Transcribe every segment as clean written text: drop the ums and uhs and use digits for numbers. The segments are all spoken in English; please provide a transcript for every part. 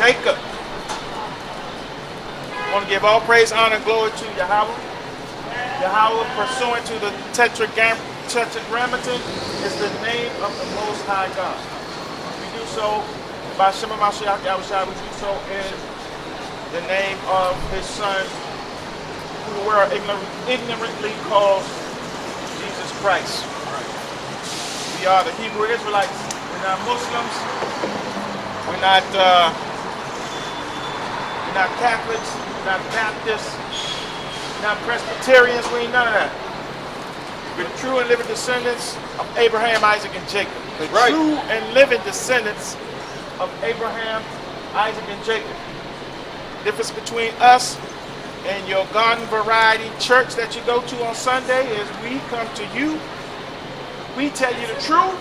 Jacob. I want to give all praise, honor, and glory to Yahweh. Yahweh, pursuant to the Tetragrammaton, is the name of the Most High God. We do so by Shema Mashiach Yahushua. We do so in the name of His Son, who the world ignorantly calls Jesus Christ. We are the Hebrew Israelites. We're not Muslims. We're not Catholics. We're not Baptists. We're not Presbyterians. We ain't none of that. We're the true and living descendants of Abraham, Isaac, and Jacob. The true and living descendants of Abraham, Isaac, and Jacob. The difference between us and your garden variety church that you go to on Sunday is we come to you, we tell you the truth,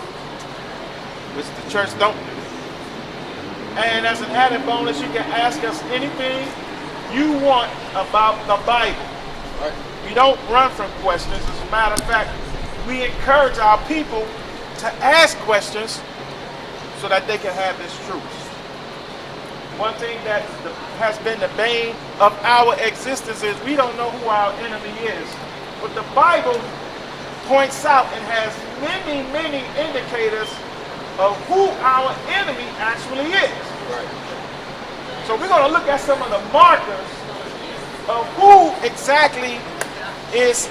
which the church don't do. And as an added bonus, you can ask us anything you want about the Bible. Right. We don't run from questions. As a matter of fact, we encourage our people to ask questions so that they can have this truth. One thing that has been the bane of our existence is we don't know who our enemy is. But the Bible points out and has many, many indicators of who our enemy actually is. Right. So we're going to look at some of the markers of who exactly is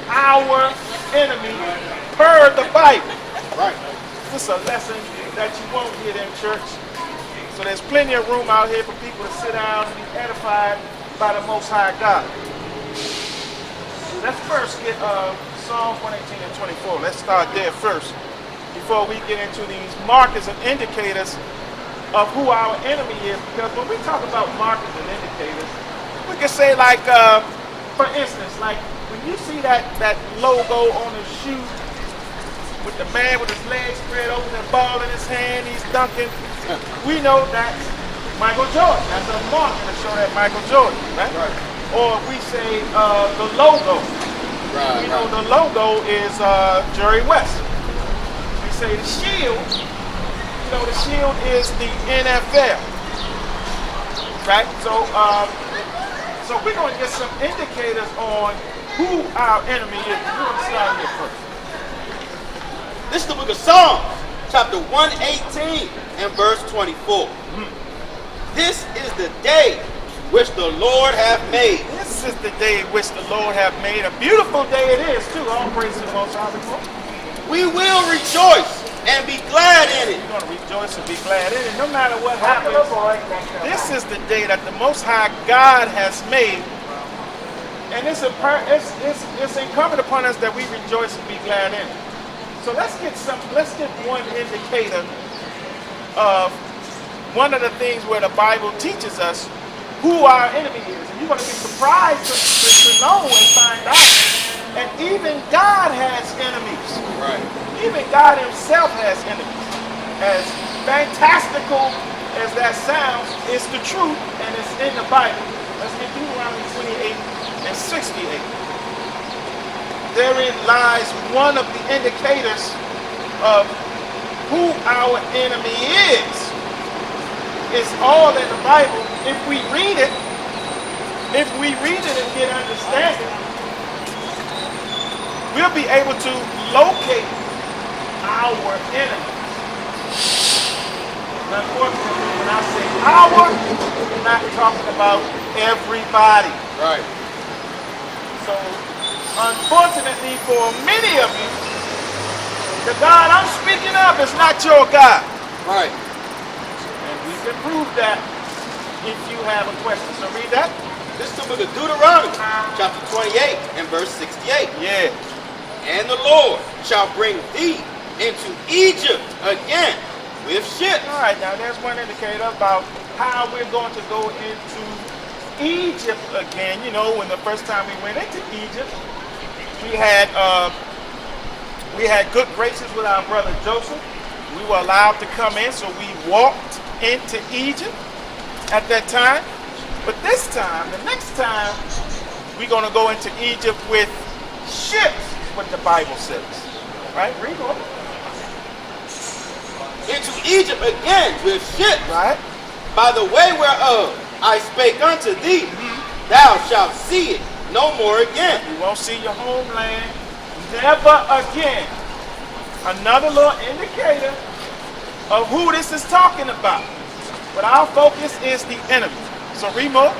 our enemy per the Bible. Right. This is a lesson that you won't get in church. So there's plenty of room out here for people to sit down and be edified by the Most High God. Let's first get Psalms 118 and 24. Let's start there first before we get into these markers and indicators of who our enemy is. Because when we talk about markers and indicators, we can say like, for instance, like when you see that logo on the shoe with the man with his legs spread open and ball in his hand, he's dunking, we know that's Michael Jordan. That's a marker to show that Michael Jordan, right? Right. Or we say the logo. Right, we know the logo is Jerry West. We say the shield, you know, the shield is the NFL, right? So, so we're going to get some indicators on who our enemy is. We're going to start here first. This is the book of Psalms, chapter 118 and verse 24. This is the day which the Lord hath made. This is the day which the Lord hath made. A beautiful day it is, too. All praise to the Most High. We will rejoice and be glad in it. We're going to rejoice and be glad in it. No matter what happens, this is the day that the Most High God has made. And it's incumbent upon us that we rejoice and be glad in it. So let's get one indicator of one of the things where the Bible teaches us who our enemy is. And you're going to be surprised to know and find out. And even God has enemies. Right. Even God himself has enemies. As fantastical as that sounds, it's the truth and it's in the Bible. Let's get Deuteronomy 28 and 68. Therein lies one of the indicators of who our enemy is. It's all in the Bible. If we read it and get understanding, we'll be able to locate our enemy. Unfortunately, when I say our, I'm not talking about everybody. Right. So, unfortunately for many of you, the God I'm speaking of is not your God. Right. And we can prove that if you have a question. So read that. This is the book of Deuteronomy, chapter 28 and verse 68. Yeah. And the Lord shall bring thee into Egypt again with ships. All right, now there's one indicator about how we're going to go into Egypt again. You know, when the first time we went into Egypt, we had good graces with our brother Joseph. We were allowed to come in, so we walked into Egypt at that time. But this time, the next time, we're going to go into Egypt with ships, is what the Bible says. Right? Read on. Into Egypt again with ships. Right. by the way whereof I spake unto thee, thou shalt see it no more again. You won't see your homeland never again. Another little indicator of who this is talking about. But our focus is the enemy. So read more.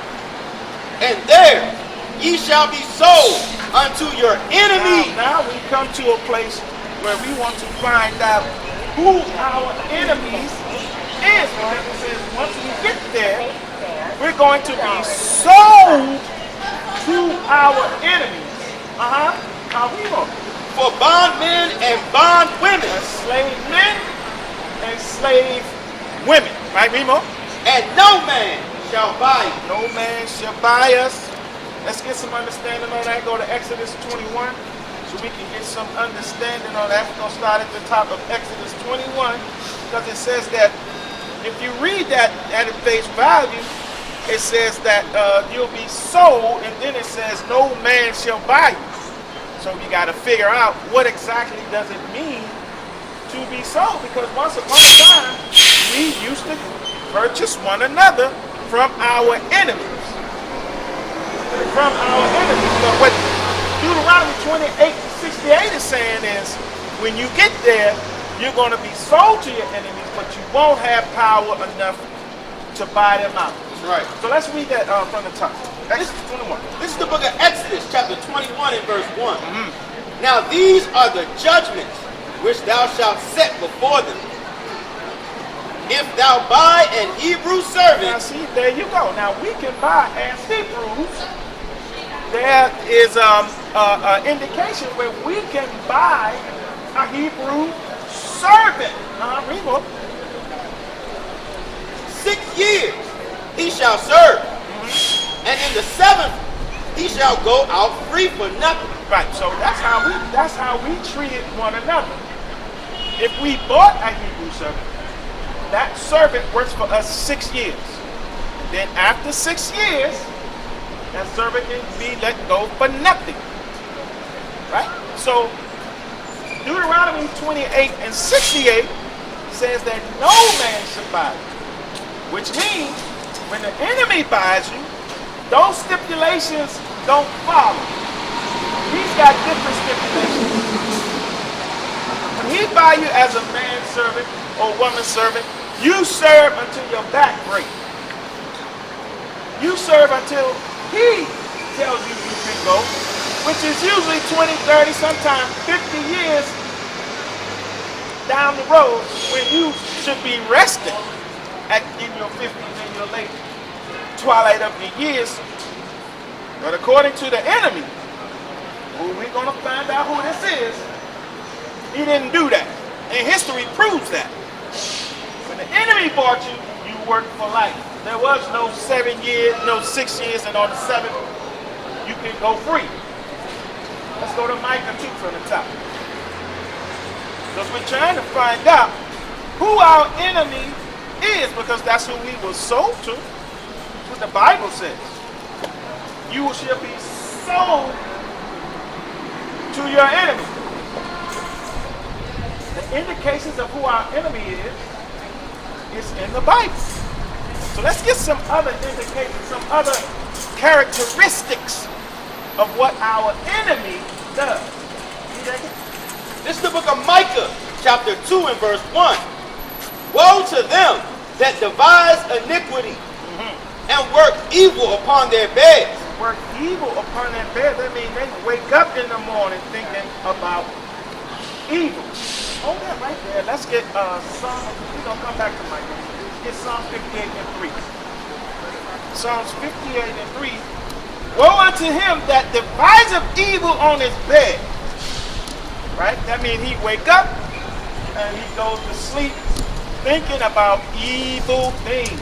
And there ye shall be sold unto your enemies. Now we come to a place where we want to find out who our enemies is. Because it says once we get there, we're going to be sold to our enemies. How we know? For bondmen and bondwomen. Slave men and slave women. Right, Remo? And no man shall buy you. No man shall buy us. Let's get some understanding on that. Go to Exodus 21 so we can get some understanding on that. We're going to start at the top of Exodus 21 because it says that if you read that at face value, it says that you'll be sold, and then it says no man shall buy you. So you got to figure out what exactly does it mean to be sold, because once upon a time we used to purchase one another from our enemies. From our enemies. But what Deuteronomy 28:68 is saying is when you get there, you're going to be sold to your enemies, but you won't have power enough to buy them out. Right. So let's read that from the top. Exodus 21. This is the book of Exodus, chapter 21 and verse 1. Now these are the judgments which thou shalt set before them. If thou buy an Hebrew servant. Now see, there you go. Now we can buy as Hebrews. There is an indication where we can buy a Hebrew servant. Read 6 years he shall serve, and in the 7th he shall go out free for nothing. Right. So that's how we treated one another. If we bought a Hebrew servant, that servant works for us 6 years. Then after 6 years, that servant can be let go for nothing. Right? So Deuteronomy 28:68 says that no man should buy you. Which means when the enemy buys you, those stipulations don't follow. He's got different stipulations. When he buy you as a man servant or woman servant, you serve until your back breaks. You serve until he tells you you can go, which is usually 20, 30, sometimes 50 years down the road when you should be resting in your 50s and your late twilight of your years. But according to the enemy, who we're going to find out who this is, he didn't do that. And history proves that. When the enemy bought you, you worked for life. There was no 7 years, no 6 years, and on the 7th, you can go free. Let's go to Micah 2 from the top. Because we're trying to find out who our enemy is, because that's who we were sold to. That's what the Bible says. You shall be sold to your enemy. The indications of who our enemy is in the Bible. So let's get some other indications, some other characteristics of what our enemy does. This is the book of Micah, chapter 2 and verse 1. Woe to them that devise iniquity and work evil upon their beds. Work evil upon their bed. That means they wake up in the morning thinking about evil. Hold that right there. Let's get Psalm. We're going to come back to Micah. Let's get Psalm 58 and 3. Psalms 58 and 3. Woe unto him that deviseth evil on his bed. Right? That means he wake up and he goes to sleep thinking about evil things.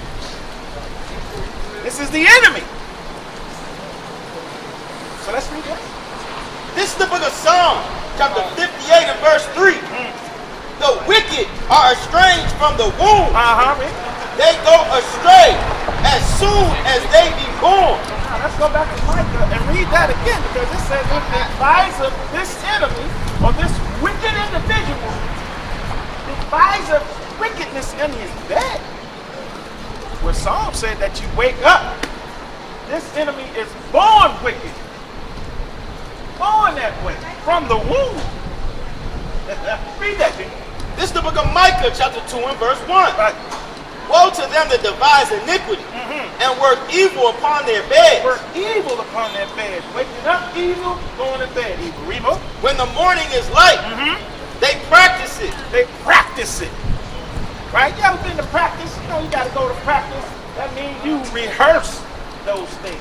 This is the enemy. So let's read that. This is the book of Psalms, chapter 58 and verse 3. The wicked are estranged from the womb. They go astray as soon as they be born. Now let's go back to Micah and read that again, because it says if the advisor, this enemy, or this wicked individual, advisor wickedness in his bed. where Psalm said that you wake up. This enemy is born wicked. Born that way. From the womb. Read that, Deacon. This is the book of Micah, chapter 2 and verse 1. Right. Woe to them that devise iniquity and work evil upon their beds. Work evil upon their beds. Waking up evil, going to bed evil. Remo. When the morning is light, they practice it. They practice it. Right? You ever been to practice? You know you got to go to practice. That means you rehearse those things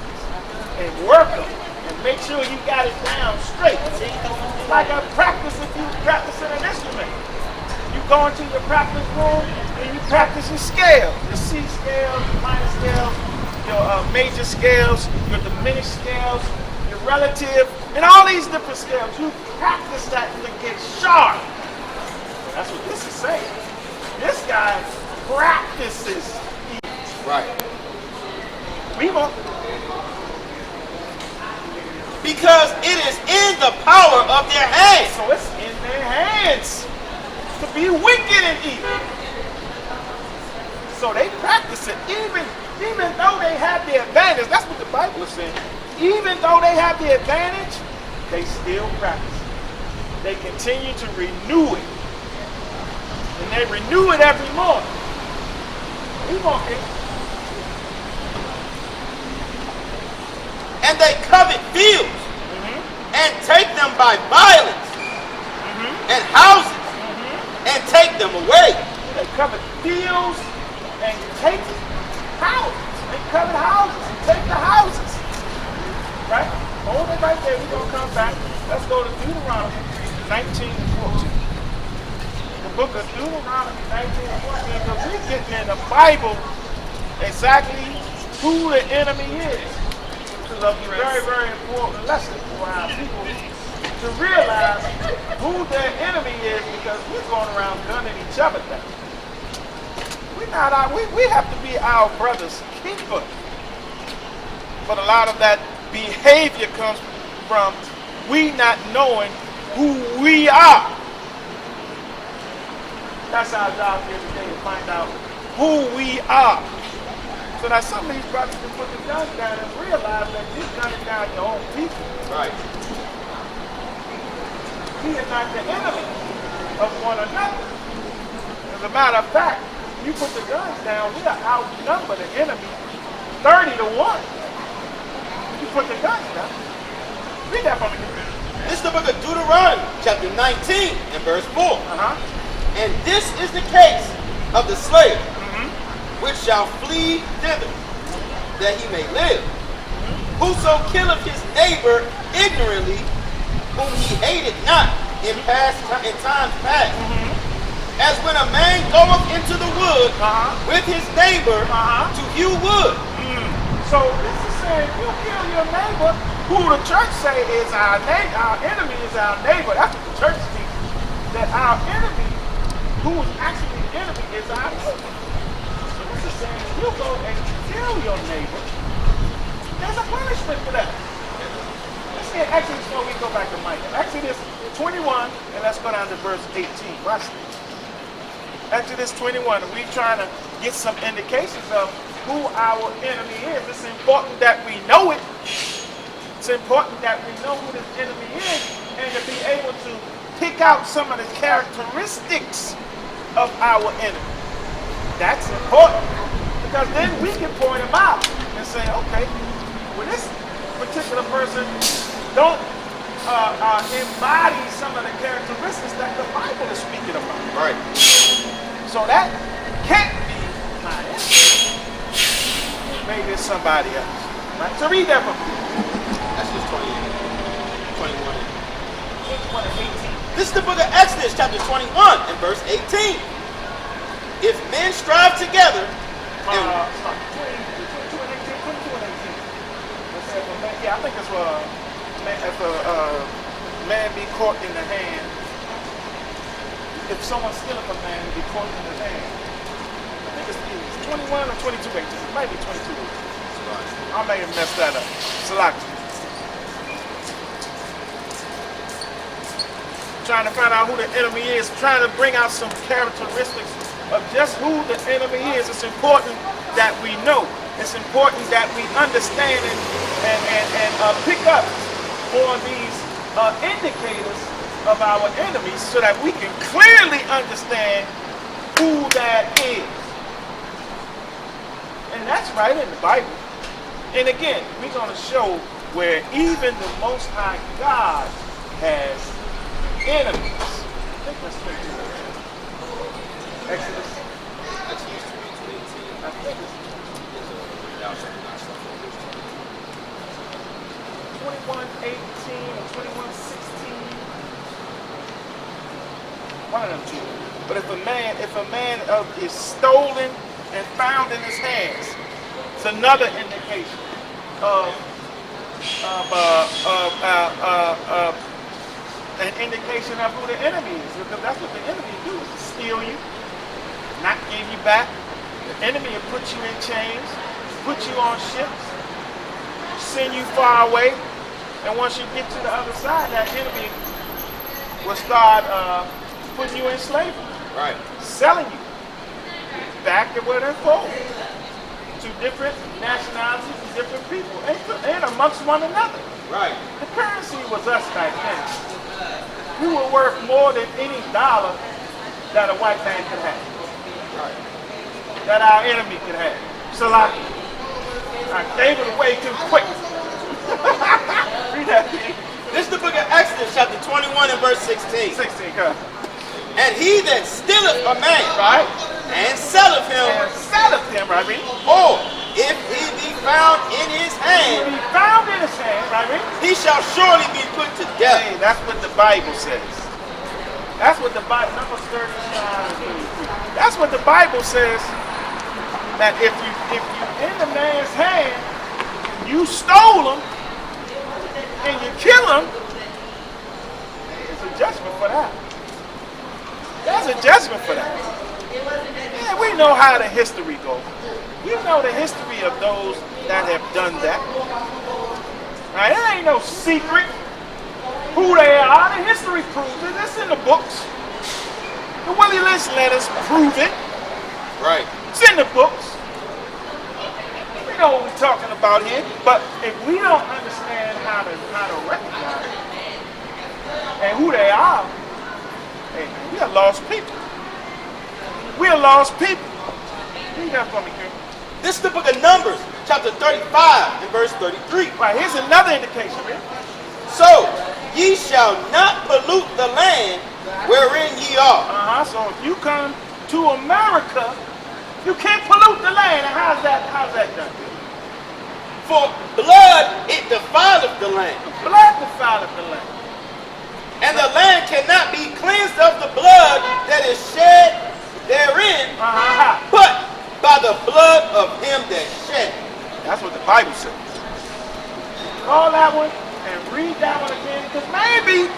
and work them and make sure you got it down straight. It's like a practice if you practicing an instrument. You go into your practice room and you practice your scales, your C scales, your minor scales, your major scales, your diminished scales, your relative, and all these different scales. You practice that to get sharp. That's what this is saying. This guy practices evil. Right. We won't. Because it is in the power of their hands. So it's in their hands to be wicked and evil. So they practice it even though they have the advantage. That's what the Bible is saying. Even though they have the advantage, they still practice it. They continue to renew it. And they renew it every morning. We won't get. And they covet fields and take them by violence and houses and take them away. They covet fields and take houses. They covet houses and take the houses. Right? Hold it right there. We're going to come back. Let's go to Deuteronomy 19 and 14. The book of Deuteronomy 19 and 14, because we're getting in the Bible exactly who the enemy is. This is a very, very important lesson for our people to realize who their enemy is, because we're going around gunning each other down. We have to be our brother's keeper. But a lot of that behavior comes from we not knowing who we are. That's our job here today, to find out who we are. So that some of these brothers can put the guns down and realize that you're gunning down your own people. Right. We are not the enemy of one another. As a matter of fact, you put the guns down, we are outnumber the enemy 30 to 1. You put the guns down. Read that from me. This is the book of Deuteronomy, chapter 19 and verse 4. And this is the case of the slave, which shall flee thither, that he may live. Whoso killeth his neighbor ignorantly, whom he hated not in times past, as when a man goeth into the wood with his neighbor to hew wood. So this is saying, if you kill your neighbor, who the church say is our neighbor, our enemy is our neighbor. That's what the church teaches. That our enemy, who is actually the enemy, is our neighbor. So this is saying, if you go and kill your neighbor, there's a punishment for that. Let's see Exodus before we go back to Micah. Exodus 21, and let's go down to verse 18. Watch this. Exodus 21, and we're trying to get some indications of who our enemy is. It's important that we know it. It's important that we know who this enemy is, and to be able to pick out some of the characteristics of our enemy. That's important, because then we can point them out and say, okay, well, this particular person don't embody some of the characteristics that the Bible is speaking about. Right. So that can't be my enemy. Maybe it's somebody else. Right? So read that from me. That's just 21 and 18. This is the book of Exodus, chapter 21 and verse 18. If men strive together, and 22 and 18. Yeah, I think it's if a man be caught in the hand. If someone stealeth a man, he'll be caught in the hand. I think it's 21 or 22 18. It might be 22 18. I may have messed that up. Select. Trying to find out who the enemy is, trying to bring out some characteristics of just who the enemy is. It's important that we know. It's important that we understand and pick up on these indicators of our enemies so that we can clearly understand who that is. And that's right in the Bible. And again, we're going to show where even the Most High God has enemies. I think that's 22. Exodus. I think it's 21:18 or 21:16. One of them two. But if a man is stolen and found in his hands, it's another indication of an indication of who the enemy is, because that's what the enemy do, is to steal you, not give you back. The enemy will put you in chains, put you on ships, send you far away, and once you get to the other side, that enemy will start putting you in slavery, right, selling you back to where they're from, to different nationalities and different people, and amongst one another. Right. The currency was us back then. We were worth more than any dollar that a white man could have. Right. That our enemy could have. Salaki. I gave it away too quick. Read that. This is the book of Exodus, chapter 21 and verse 16. 16, come. And he that stealeth a man, Right? and selleth him, Right? or if he be found in his If hand, he found in his hand, right? he shall surely be put to death. Hey, that's what the Bible says. That's what the Bible, Numbers 39 and 23. That's what the Bible says. That if you in the man's hand, you stole him, and you kill him, there's a judgment for that. There's a judgment for that. Yeah, we know how the history goes. We know the history of those that have done that. Right? It ain't no secret who they are. The history proves it. It's in the books. The Willie Lynch letters prove it. Right. It's in the books. We know what we're talking about here. But if we don't understand how to recognize it and who they are, hey, we are lost people. We are lost people. Read that for me, King. This is the book of Numbers, chapter 35 and verse 33. Right, here's another indication, man. So ye shall not pollute the land wherein ye are. So if you come to America, you can't pollute the land. And how's that done? For blood it defileth the land. Blood defileth the land. And the land cannot be cleansed of the blood that is shed therein, but by the blood of him that shed. That's what the Bible says. Call that one and read that one again, because maybe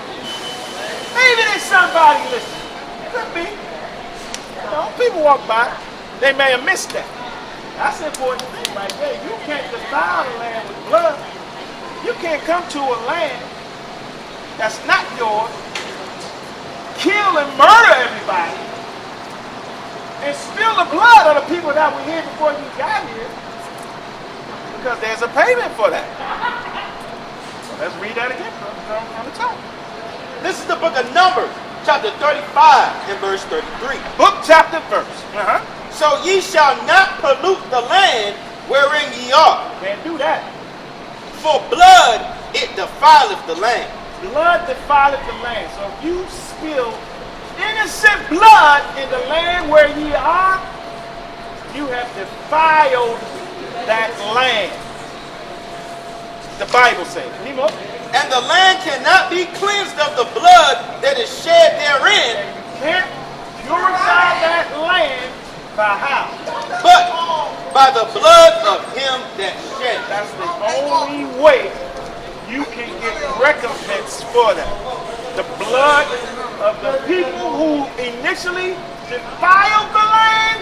there's somebody listening. Could be. You know, people walk by, they may have missed that. That's the important thing right there. You can't defile the land with blood. You can't come to a land that's not yours, kill and murder everybody, and spill the blood of the people that were here before you got here, because there's a payment for that. So let's read that again from the top. This is the book of Numbers, chapter 35 and verse 33. Book, chapter, verse. So ye shall not pollute the land wherein ye are. Can't do that. For blood it defileth the land. Blood defileth the land. So if you spill innocent blood in the land where ye are, you have defiled that land. The Bible says. And the land cannot be cleansed of the blood that is shed therein. And you can't purify that land by how? But by the blood of him that shed. That's the only way you can get recompense for that. The blood of the people who initially defiled the land,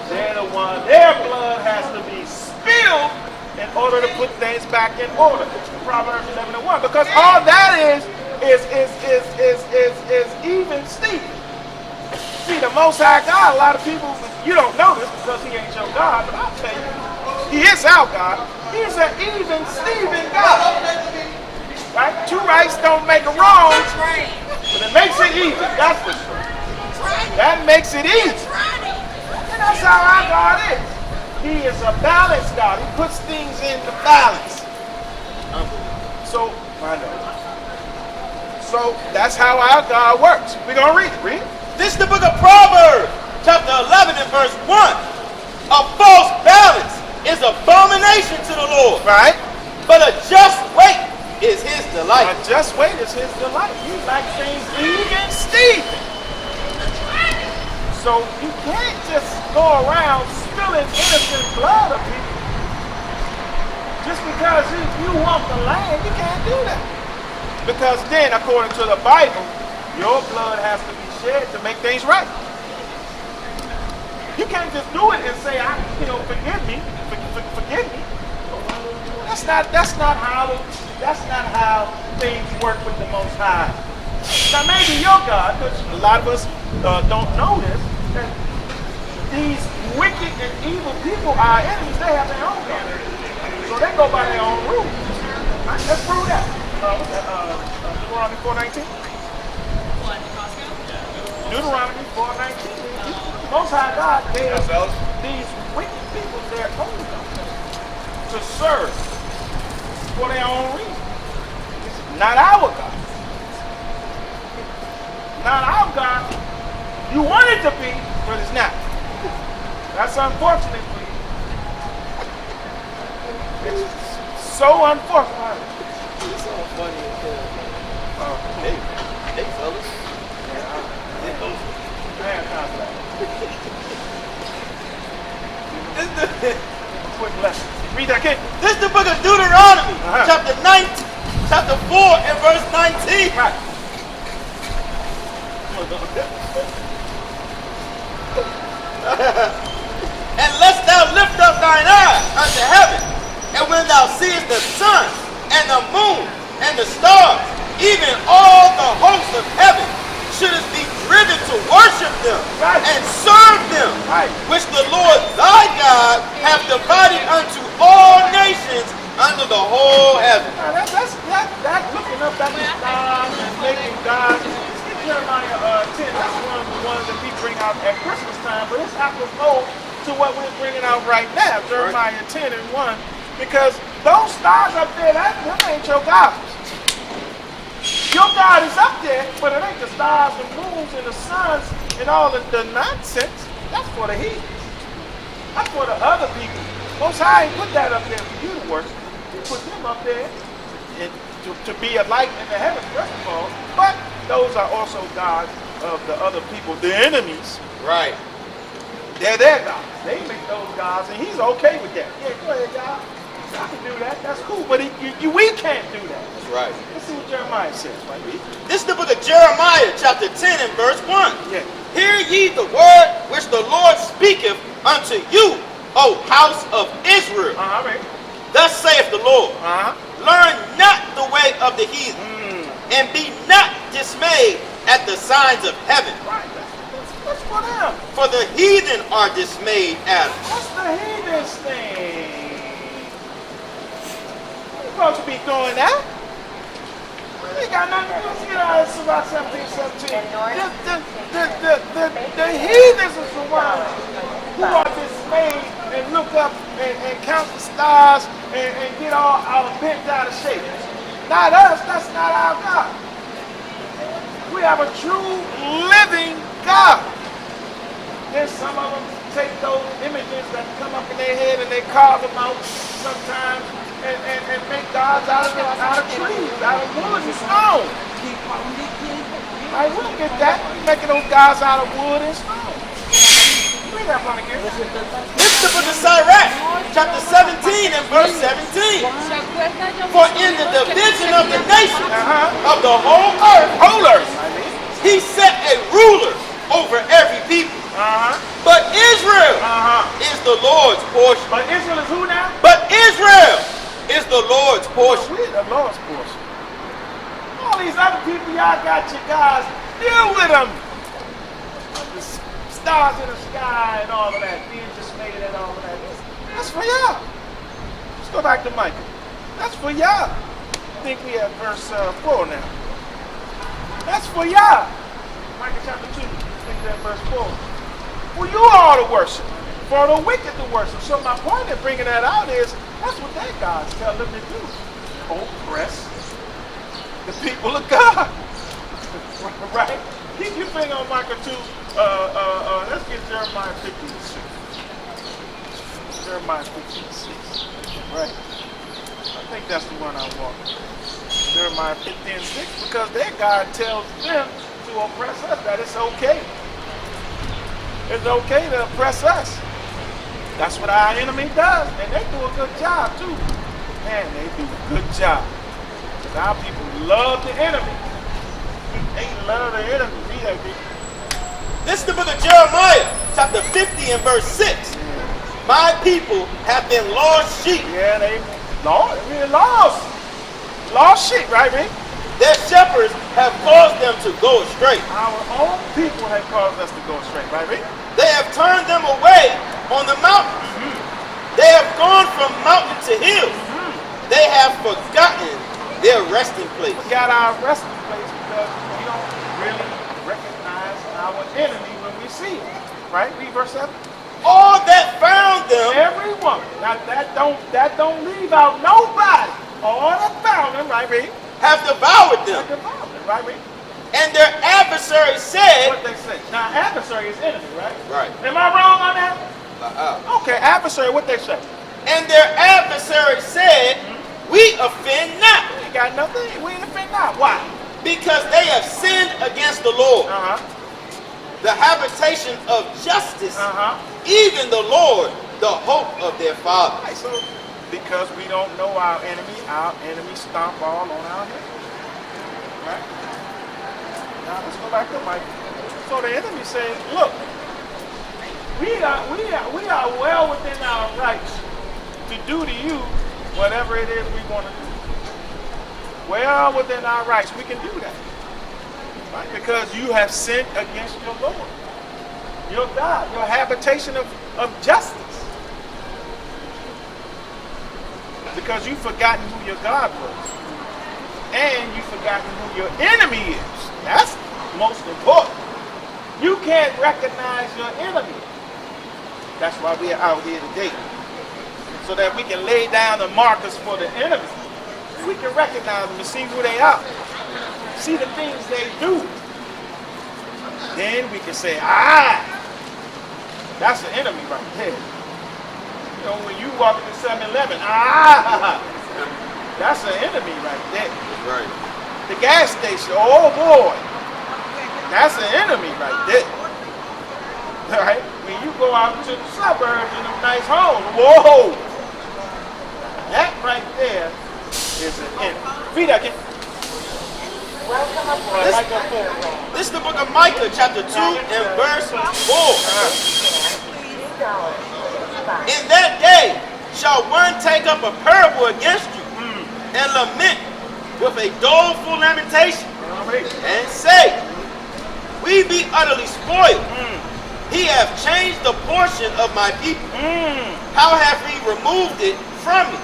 they're the one, their blood has to be spilled in order to put things back in order. Proverbs 11:1. Because all that is even Stephen. See, the Most High God, a lot of people, you don't know this because he ain't your God, but I'll tell you, he is our God. He's an even Steven God. Right? Two rights don't make a wrong, but it makes it even. That's for sure. That makes it even. And that's how our God is. He is a balanced God. He puts things into balance. So, I know. So that's how our God works. We're going to read it. Read. This is the book of Proverbs, chapter 11 and verse 1. A false balance is abomination to the Lord. Right. But a just weight is his delight. A just weight is his delight. He likes things even Steven. So you can't just go around spilling innocent blood of people. Just because you want the land, you can't do that. Because then, according to the Bible, your blood has to be shed to make things right. You can't just do it and say, forgive me. That's not how things work with the Most High. Now maybe your God, because a lot of us don't know this, that these wicked and evil people are enemies. They have their own God, so they go by their own rules. Right? Let's prove that. Deuteronomy 4:19. Deuteronomy 4:19. Most High God gave these wicked people their own God to serve for their own reason. It's not our God. Not our God. You want it to be, but it's not. That's unfortunate for you. It's so unfortunate. It's so funny as hell. Hey, fellas. Quick lesson. Read that kid. This is the book of Deuteronomy, chapter 4 and verse 19. Right. And lest thou lift up thine eyes unto heaven, and when thou seest the sun and the moon and the stars, even all the hosts of heaven, shouldest be driven to worship them and serve them, which the Lord thy God hath divided unto all nations under the whole heaven. Now that looking up that stars and making gods. Jeremiah 10, that's one of the ones that we bring out at Christmas time, but it's apropos to what we're bringing out right now, Jeremiah 10 and 1, because those stars up there, that ain't your God. Your God is up there, but it ain't the stars and moons and the suns and all of the nonsense. That's for the heathens. That's for the other people. Most High ain't put that up there for you to worship. He put them up there to be a light in the heavens, first of all, but those are also gods of the other people, the enemies. Right. They're their gods. They make those gods, and he's okay with that. Yeah, go ahead, God. I can do that. That's cool. But we can't do that. That's right. Let's see what Jeremiah says. Right? This is the book of Jeremiah, chapter 10 and verse 1. Yeah. Hear ye the word which the Lord speaketh unto you, O house of Israel. Right. Thus saith the Lord. Learn not the way of the heathen. And be not dismayed at the signs of heaven. Right. That's for them. For the heathen are dismayed at them. What's the heathens thing? You're supposed to be doing that. They got nothing to do. It's about 17. The heathens is the ones who are dismayed and look up and count the stars and get all bent out of shape. Not us, that's not our God. We have a true living God. Then some of them take those images that come up in their head and they carve them out sometimes and make gods out of trees, out of wood and stone. I will get that. Making those gods out of wood and stone. Read that one again. This is the book of Sirach, chapter 17 and verse 17. For in the division of the nation of the whole earth, he set a ruler over every people. But Israel is the Lord's portion. But Israel is who now? But Israel is the Lord's portion. We're the Lord's portion. All these other people, y'all got your guys. Deal with them. the stars in the sky and all of that, being dismayed and all of that. That's for y'all. Let's go back to Micah. That's for y'all. I think we have verse 4 now. That's for y'all. Micah chapter 2, I think we have verse 4. For you all to worship, for the wicked to worship. So my point in bringing that out is, that's what their gods tell them to do. Oppress the people of God. Right? Keep your finger on Micah 2. Let's get Jeremiah 15:6. Jeremiah 15:6. Right. I think that's the one I want. Jeremiah 15:6, because their God tells them to oppress us, that it's okay. It's okay to oppress us. That's what our enemy does, and they do a good job too. Man, they do a good job. Because our people love the enemy. They love the enemy. This is the book of Jeremiah, chapter 50 and verse 6. My people have been lost sheep. Yeah, they lost. Lost sheep, right, man? Their shepherds have caused them to go astray. Our own people have caused us to go astray, right, man? They have turned them away on the mountain. They have gone from mountain to hill. They have forgotten their resting place. We got our resting place because we don't really recognize our enemy when we see it. Right? Read verse 7. All that found them. Everyone. Now that don't leave out nobody. All that found them, right, read? Have devoured them. Have devoured them, right, read? And their adversary said. What they say. Now adversary is enemy, right? Right. Am I wrong on that? Okay, adversary, what they say? And their adversary said, we offend not. We ain't got nothing. We ain't offend not. Why? Because they have sinned against the Lord. The habitation of justice, even the Lord, the hope of their fathers. Right, so because we don't know our enemy stomp all on our head. Right? Now let's go back to Mike. So the enemy says, look, we are well within our rights to do to you whatever it is we want to do. Well within our rights, we can do that. Right? Because you have sinned against your Lord, your God, your habitation of justice. Because you've forgotten who your God was. And you've forgotten who your enemy is. That's most important. You can't recognize your enemy. That's why we are out here today. So that we can lay down the markers for the enemy. We can recognize them and see who they are. See the things they do. Then we can say, that's the enemy right there. You know, when you walk into 7-Eleven, that's an enemy right there. Right. The gas station, oh boy, that's an enemy right there. Right? When you go out to the suburbs in them nice homes, whoa, that right there is an enemy. Read that again. This is the book of Micah, chapter 2 and verse 4. In that day shall one take up a parable against you and lament with a doleful lamentation and say, we be utterly spoiled. He hath changed the portion of my people. How hath he removed it from me?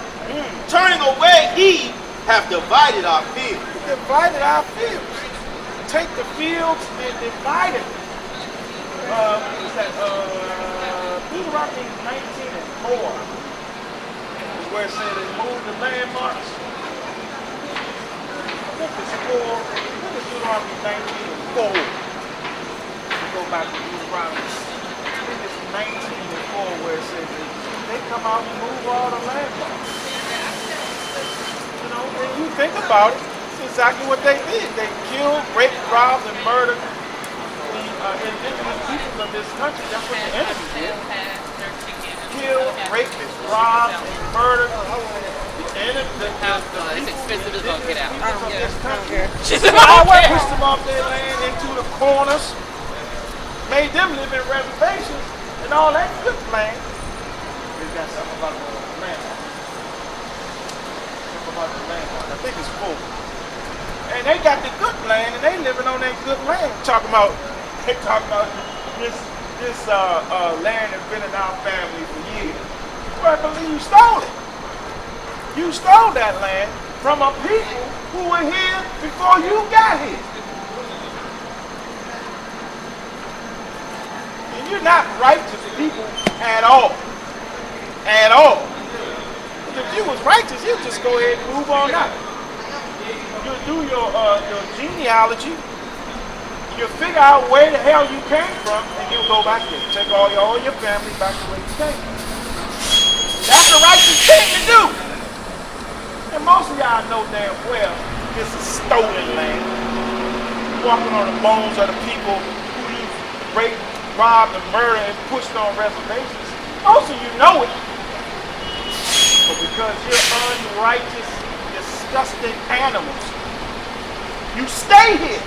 Turning away, he hath divided our fields. Divided our fields. Take the fields and divide it. What is that? Deuteronomy 19 and 4 is where it said it moved the landmarks. I think it's 4. What is Deuteronomy 19 and 4? Go back to Deuteronomy. I think it's 19 and 4 where it says they come out and move all the landmarks. You know, when you think about it, it's exactly what they did. They killed, raped, robbed, and murdered the indigenous people of this country. That's what the enemy did. Killed, raped, robbed, and murdered the enemy. It's expensive as all get out. Of this country. Pushed them off their land into the corners. Made them live in reservations and all that good land. They got something about the land. Something about the land. I think it's 4. And they got the good land and they living on that good land. They talking about this land has been in our family for years. Well, I believe you stole it. You stole that land from a people who were here before you got here. And you're not righteous people at all. At all. If you was righteous, you'd just go ahead and move on out. You'll do your genealogy. You'll figure out where the hell you came from, and you'll go back there. Take all your family back to where you came from. That's the righteous thing to do. And most of y'all know damn well this is stolen land. Walking on the bones of the people who you raped, robbed, and murdered and pushed on reservations. Most of you know it. But because you're unrighteous, disgusting animals, you stay here.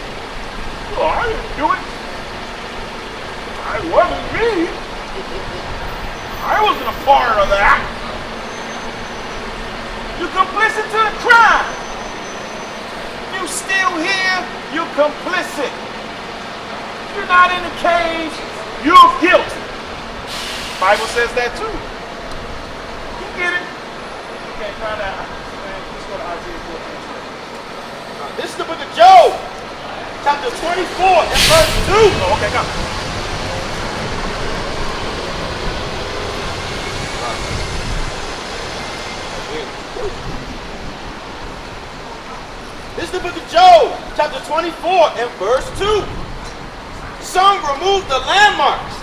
Oh, I didn't do it. It wasn't me. I wasn't a part of that. You're complicit to the crime. You still here, you're complicit. You're not in the cage, you're guilty. The Bible says that too. You get it? You can't find out. Let's go to Isaiah 14. This is the book of Job, chapter 24 and verse 2. Oh, okay, come. This is the book of Job, chapter 24 and verse 2. Some remove the landmarks.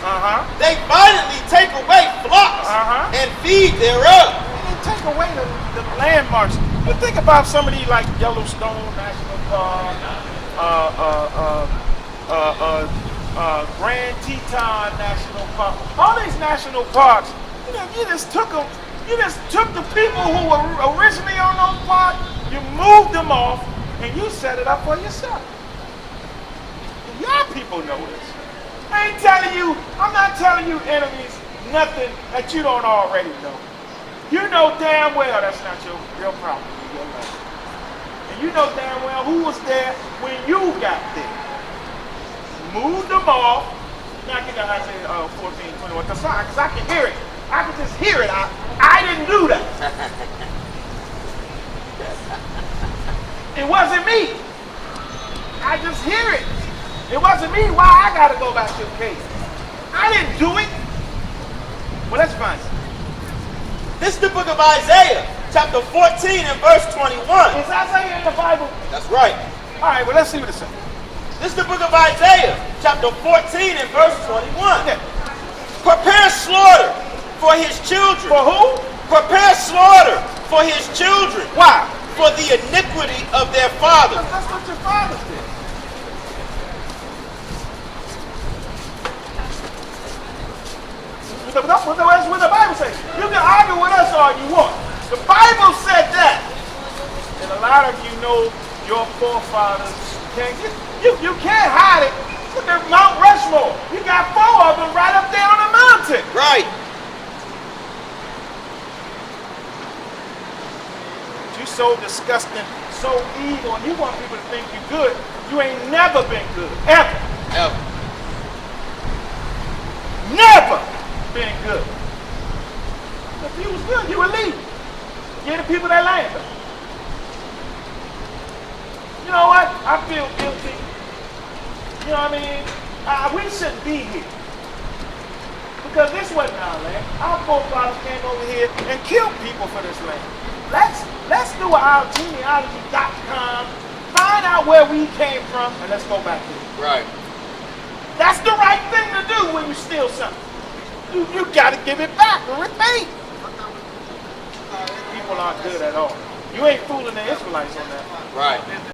They violently take away flocks and feed thereof. They take away the landmarks. You think about some of these like Yellowstone National Park, Grand Teton National Park. All these national parks, you just took them. You just took the people who were originally on those parks, you moved them off, and you set it up for yourself. And your people know this. I'm not telling you enemies nothing that you don't already know. You know damn well that's not your real property, your land. And you know damn well who was there when you got there. Move them off. Now I get to Isaiah 14:21, because I can hear it. I can just hear it. I didn't do that. It wasn't me. I just hear it. It wasn't me. Why I gotta go back to the case? I didn't do it. Well, let's find it. This is the book of Isaiah, chapter 14 and verse 21. Is Isaiah in the Bible? That's right. All right, well, let's see what it says. This is the book of Isaiah, chapter 14 and verse 21. Yeah. Prepare slaughter for his children. For who? Prepare slaughter for his children. Why? For the iniquity of their fathers. That's what your fathers did. That's what the Bible says. You can argue with us all you want. The Bible said that. And a lot of you know your forefathers can't get. You can't hide it. Look at Mount Rushmore. You got 4 of them right up there on the mountain. Right. You so disgusting, so evil, and you want people to think you're good. You ain't never been good. Ever. Ever. Never been good. If you was good, you would leave. Give the people that land. You know what? I feel guilty. You know what I mean? We shouldn't be here. Because this wasn't our land. Our forefathers came over here and killed people for this land. Let's do our genealogy.com, find out where we came from, and let's go back there. Right. That's the right thing to do when you steal something. You got to give it back or repay. People aren't good at all. You ain't fooling the Israelites on that. Right.